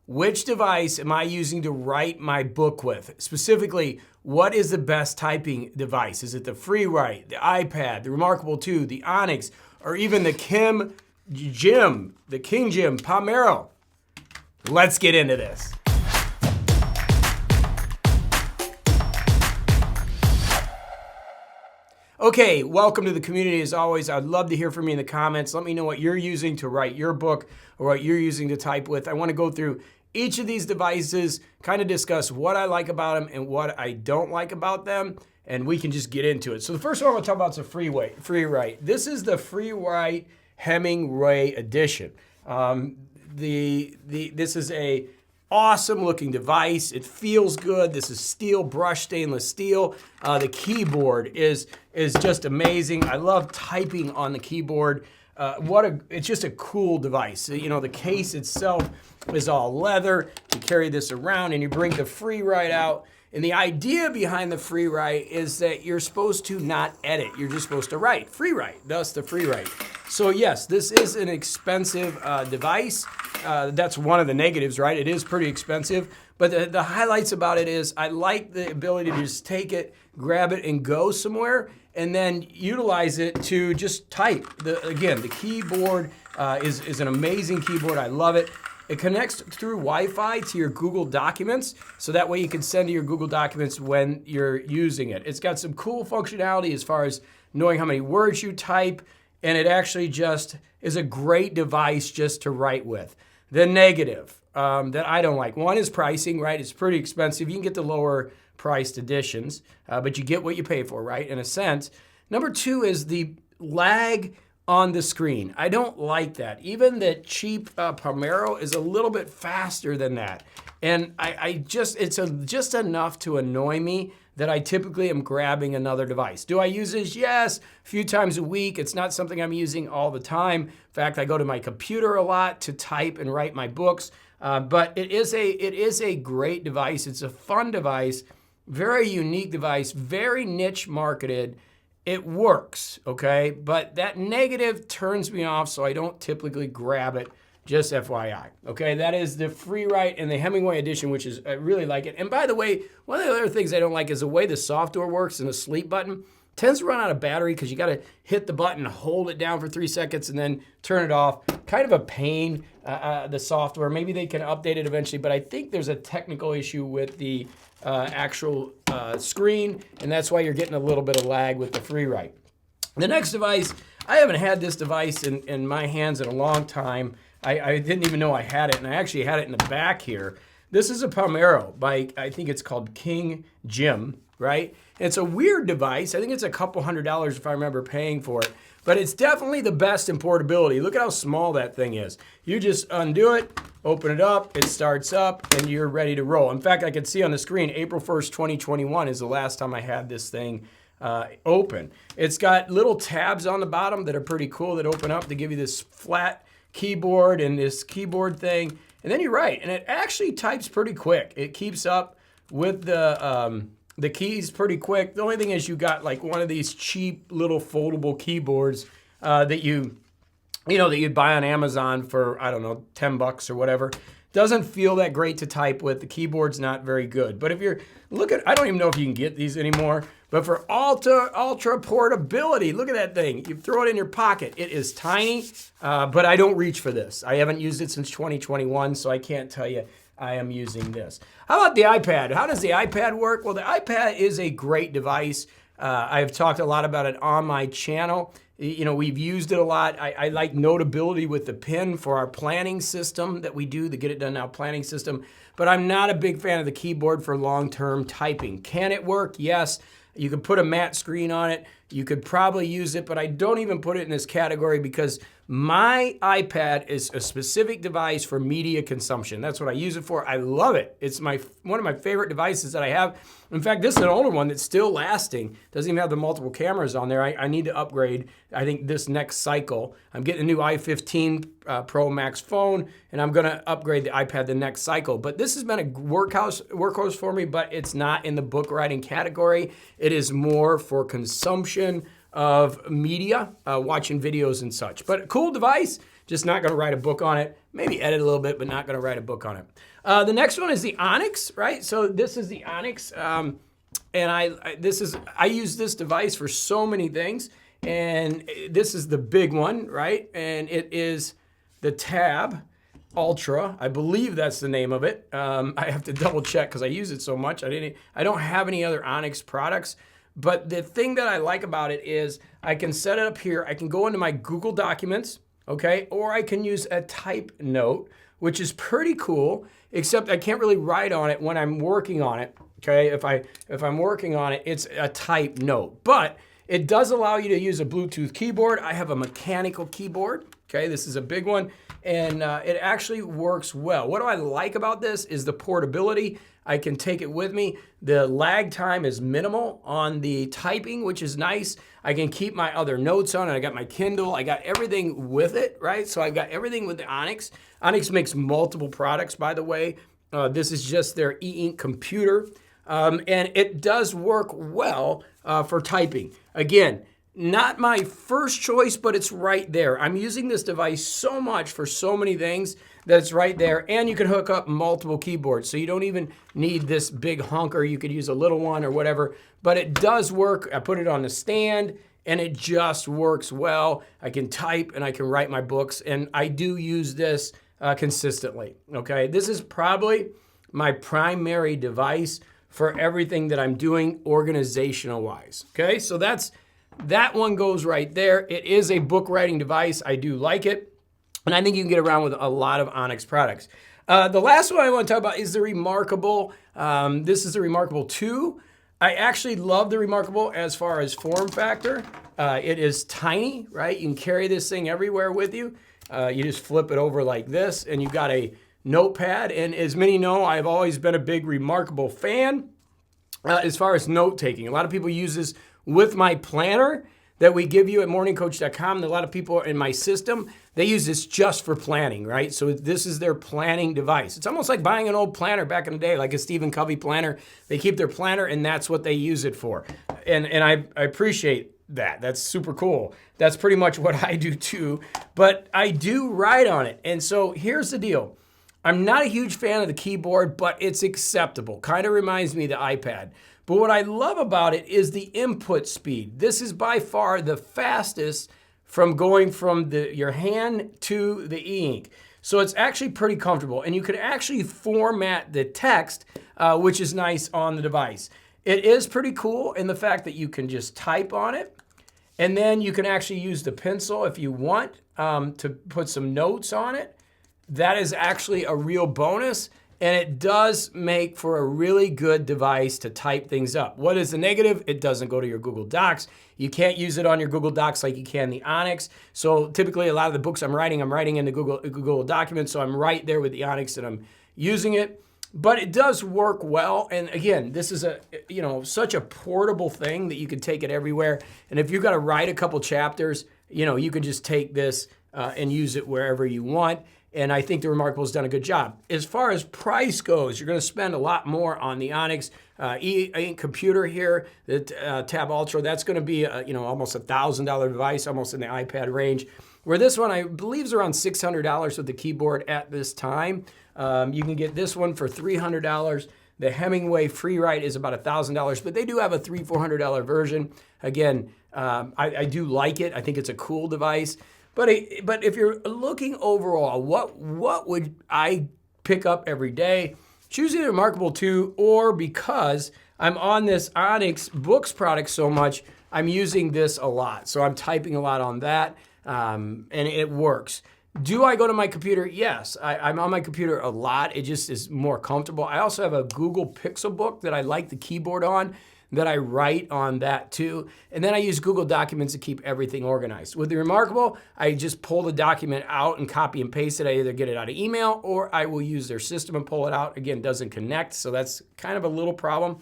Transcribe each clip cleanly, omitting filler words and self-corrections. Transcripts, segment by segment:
which device am I using to write my book with? Specifically, what is the best typing device? Is it the Freewrite, the iPad, the reMarkable 2, the Onyx, or even the King Jim Palmero? Let's get into this. Okay, welcome to the community. As always, I'd love to hear from you in the comments. Let me know what you're using to write your book or what you're using to type with. I want to go through each of these devices, kind of discuss what I like about them and what I don't like about them, and we can just get into it. So the first one I want to talk about is the Freewrite. This is the Freewrite Hemingway edition. This is a awesome looking device. It feels good. This is steel, brushed stainless steel. The keyboard is just amazing. I love typing on the keyboard. It's just a cool device. You know, the case itself is all leather. You carry this around and you bring the Freewrite out. And the idea behind the Freewrite is that you're supposed to not edit. You're just supposed to write. Freewrite, thus the Freewrite. So yes, this is an expensive device. That's one of the negatives, right? It is pretty expensive. But the highlights about it is I like the ability to just take it, grab it, and go somewhere, and then utilize it to just type. Again, the keyboard is an amazing keyboard. I love it. It connects through Wi-Fi to your Google Documents, so that way you can send to your Google Documents when you're using it. It's got some cool functionality as far as knowing how many words you type, and it actually just is a great device just to write with. The negative that I don't like, one is pricing, right? It's pretty expensive. You can get the lower priced editions, but you get what you pay for, right? In a sense. Number two is the lag on the screen. I don't like that. Even the cheap Palmero is a little bit faster than that. And it's just enough to annoy me that I typically am grabbing another device. Do I use this? Yes, a few times a week. It's not something I'm using all the time. In fact, I go to my computer a lot to type and write my books. But it is a great device. It's a fun device, very unique device, very niche marketed. It works, okay? But that negative turns me off, so I don't typically grab it, just FYI, okay? That is the Freewrite and the Hemingway edition, which is, I really like it. And by the way, one of the other things I don't like is the way the software works and the sleep button tends to run out of battery because you gotta hit the button, hold it down for 3 seconds, and then turn it off. Kind of a pain, the software. Maybe they can update it eventually, but I think there's a technical issue with the actual screen, and that's why you're getting a little bit of lag with the Freewrite. The next device, I haven't had this device in my hands in a long time. I didn't even know I had it, and I actually had it in the back here. This is a Palmero by, I think it's called King Jim, right? And it's a weird device. I think it's a couple $100 if I remember paying for it. But it's definitely the best in portability. Look at how small that thing is. You just undo it, open it up, it starts up, and you're ready to roll. In fact, I can see on the screen, April 1st, 2021 is the last time I had this thing open. It's got little tabs on the bottom that are pretty cool that open up to give you this flat keyboard and this keyboard thing. And then you write, and it actually types pretty quick. It keeps up with the keys pretty quick. The only thing is you got like one of these cheap little foldable keyboards that you'd buy on Amazon for, I don't know, $10 or whatever. Doesn't feel that great to type with. The keyboard's not very good. But if you're I don't even know if you can get these anymore, but for ultra portability, look at that thing. You throw it in your pocket. It is tiny, but I don't reach for this. I haven't used it since 2021, so I can't tell you I am using this. How about the iPad? How does the iPad work? Well, the iPad is a great device. I've talked a lot about it on my channel. You know, we've used it a lot. I like Notability with the pen for our planning system that we do, the Get It Done Now planning system. But I'm not a big fan of the keyboard for long-term typing. Can it work? Yes. You could put a matte screen on it. You could probably use it, but I don't even put it in this category because my iPad is a specific device for media consumption. That's what I use it for. I love it. It's one of my favorite devices that I have. In fact, this is an older one that's still lasting. Doesn't even have the multiple cameras on there. I need to upgrade, I think, this next cycle. I'm getting a new i15 Pro Max phone, and I'm going to upgrade the iPad the next cycle. But this has been a workhorse for me, but it's not in the book writing category. It is more for consumption of media, watching videos and such. But a cool device. Just not gonna write a book on it. Maybe edit a little bit, but not gonna write a book on it. The next one is the Onyx, right? So this is the Onyx, and I use this device for so many things, and this is the big one, right? And it is the Tab Ultra. I believe that's the name of it. I have to double check because I use it so much. I don't have any other Onyx products, but the thing that I like about it is I can set it up here. I can go into my Google Documents, okay? Or I can use a type note, which is pretty cool, except I can't really write on it when I'm working on it, okay? If I'm working on it, it's a type note. But it does allow you to use a Bluetooth keyboard. I have a mechanical keyboard, okay? This is a big one, and it actually works well. What do I like about this is the portability. I can take it with me. The lag time is minimal on the typing, which is nice. I can keep my other notes on it. I got my Kindle. I got everything with it, right? So I've got everything with the Onyx. Onyx makes multiple products, by the way. This is just their e-ink computer. And it does work well for typing. Again, not my first choice, but it's right there. I'm using this device so much for so many things that it's right there. And you can hook up multiple keyboards. So you don't even need this big hunker. You could use a little one or whatever, but it does work. I put it on the stand and it just works well. I can type and I can write my books, and I do use this consistently, okay? This is probably my primary device for everything that I'm doing organizational wise, okay? So that one goes right there. It is a book writing device. I do like it. And I think you can get around with a lot of Onyx products. The last one I want to talk about is the reMarkable. This is the reMarkable 2. I actually love the reMarkable as far as form factor. It is tiny, right? You can carry this thing everywhere with you. You just flip it over like this, and you've got a notepad. And as many know, I've always been a big reMarkable fan as far as note taking. A lot of people use this with my planner that we give you at morningcoach.com. A lot of people in my system, they use this just for planning, right? So this is their planning device. It's almost like buying an old planner back in the day, like a Stephen Covey planner. They keep their planner and that's what they use it for. And I appreciate that. That's super cool. That's pretty much what I do too, but I do write on it. And so here's the deal. I'm not a huge fan of the keyboard, but it's acceptable. Kind of reminds me of the iPad. But what I love about it is the input speed. This is by far the fastest from going from your hand to the e-ink. So it's actually pretty comfortable. And you can actually format the text, which is nice on the device. It is pretty cool in the fact that you can just type on it. And then you can actually use the pencil if you want to put some notes on it. That is actually a real bonus. And it does make for a really good device to type things up. What is the negative? It doesn't go to your Google Docs. You can't use it on your Google Docs like you can the Onyx. So typically a lot of the books I'm writing in the Google Documents. So I'm right there with the Onyx and I'm using it. But it does work well. And again, this is such a portable thing that you can take it everywhere. And if you've got to write a couple chapters, you can just take this and use it wherever you want. And I think the reMarkable's done a good job. As far as price goes, you're going to spend a lot more on the Onyx e-ink computer here, the Tab Ultra. That's going to be almost $1,000 device, almost in the iPad range. Where this one, I believe, is around $600 with the keyboard at this time. You can get this one for $300. The Hemingway Freewrite is about $1,000, but they do have a $300-400 version. Again, I do like it. I think it's a cool device. But if you're looking overall, what would I pick up every day? Choosing the reMarkable 2, or because I'm on this Onyx Boox product so much, I'm using this a lot. So I'm typing a lot on that, and it works. Do I go to my computer? Yes, I'm on my computer a lot. It just is more comfortable. I also have a Google Pixel book that I like the keyboard on, that I write on that too. And then I use Google Documents to keep everything organized. With the reMarkable, I just pull the document out and copy and paste it. I either get it out of email or I will use their system and pull it out. Again, it doesn't connect, so that's kind of a little problem.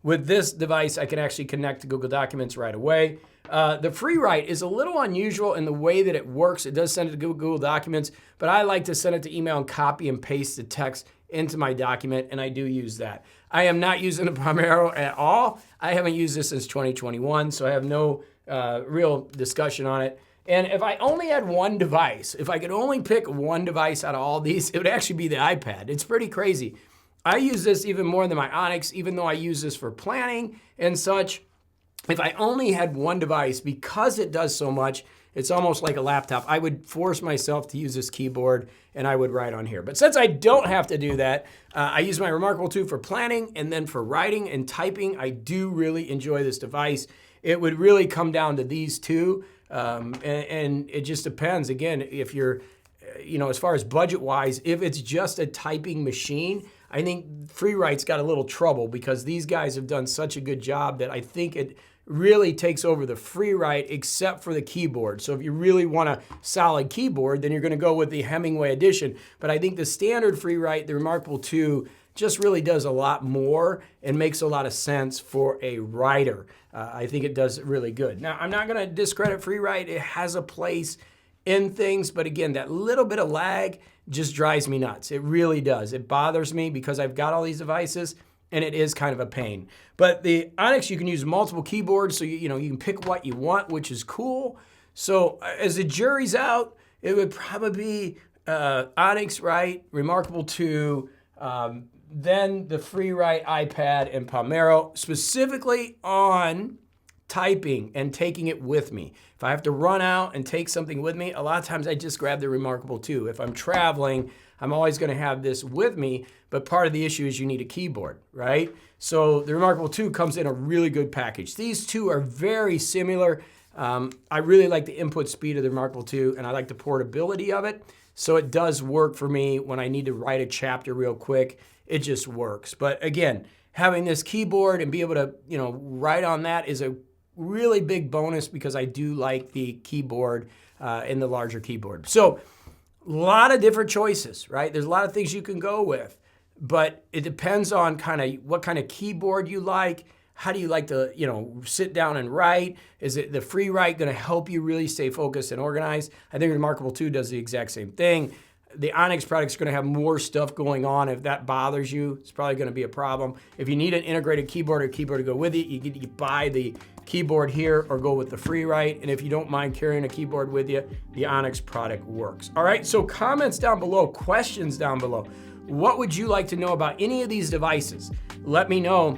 With this device, I can actually connect to Google Documents right away. The Freewrite is a little unusual in the way that it works. It does send it to Google Documents, but I like to send it to email and copy and paste the text into my document, and I do use that. I am not using the Primero at all. I haven't used this since 2021, so I have no real discussion on it. And if I only had one device, if I could only pick one device out of all these, it would actually be the iPad. It's pretty crazy. I use this even more than my Onyx, even though I use this for planning and such. If I only had one device, because it does so much, it's almost like a laptop. I would force myself to use this keyboard and I would write on here. But since I don't have to do that, I use my reMarkable 2 for planning, and then for writing and typing, I do really enjoy this device. It would really come down to these two, and it just depends. Again, if you're, as far as budget-wise, if it's just a typing machine, I think Freewrite's got a little trouble because these guys have done such a good job that I think it really takes over the Freewrite, except for the keyboard. So if you really want a solid keyboard, then you're going to go with the Hemingway edition. But I think the standard Freewrite, the reMarkable 2, just really does a lot more and makes a lot of sense for a writer. I think it does really good. Now, I'm not going to discredit Freewrite. It has a place in things, but again, that little bit of lag just drives me nuts. It really does. It bothers me because I've got all these devices, and it is kind of a pain. But the Onyx, you can use multiple keyboards, so you can pick what you want, which is cool. So as the jury's out, it would probably be Onyx, right? reMarkable 2, then the Freewrite iPad and Palmero, specifically on typing and taking it with me. If I have to run out and take something with me, a lot of times I just grab the reMarkable 2. If I'm traveling, I'm always going to have this with me, but part of the issue is you need a keyboard, right? So the reMarkable 2 comes in a really good package. These two are very similar. I really like the input speed of the reMarkable 2, and I like the portability of it. So it does work for me when I need to write a chapter real quick. It just works. But again, having this keyboard and be able to, write on that is a really big bonus because I do like the keyboard in the larger keyboard. So a lot of different choices, right? There's a lot of things you can go with, but it depends on what kind of keyboard you like. How do you like to, sit down and write? Is it the Freewrite going to help you really stay focused and organized? I think reMarkable 2 does the exact same thing. The Onyx product's going to have more stuff going on. If that bothers you, it's probably going to be a problem. If you need an integrated keyboard or keyboard to go with it, you can buy the keyboard here or go with the Freewrite. And if you don't mind carrying a keyboard with you, the Onyx product works. All right, so comments down below, questions down below. What would you like to know about any of these devices? Let me know,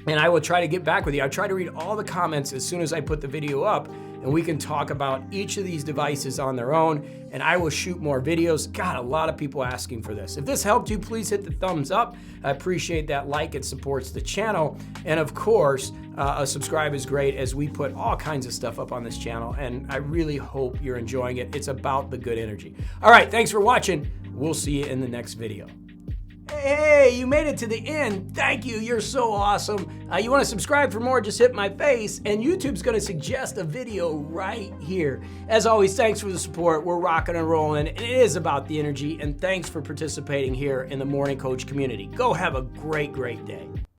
and I will try to get back with you. I try to read all the comments as soon as I put the video up, and we can talk about each of these devices on their own, and I will shoot more videos. God, a lot of people asking for this. If this helped you, please hit the thumbs up. I appreciate that like. It supports the channel. And of course, a subscribe is great as we put all kinds of stuff up on this channel, and I really hope you're enjoying it. It's about the good energy. All right, thanks for watching. We'll see you in the next video. Hey, you made it to the end. Thank you. You're so awesome. You want to subscribe for more, just hit my face, and YouTube's going to suggest a video right here. As always, thanks for the support. We're rocking and rolling, and it is about the energy, and thanks for participating here in the Morning Coach community. Go have a great, great day.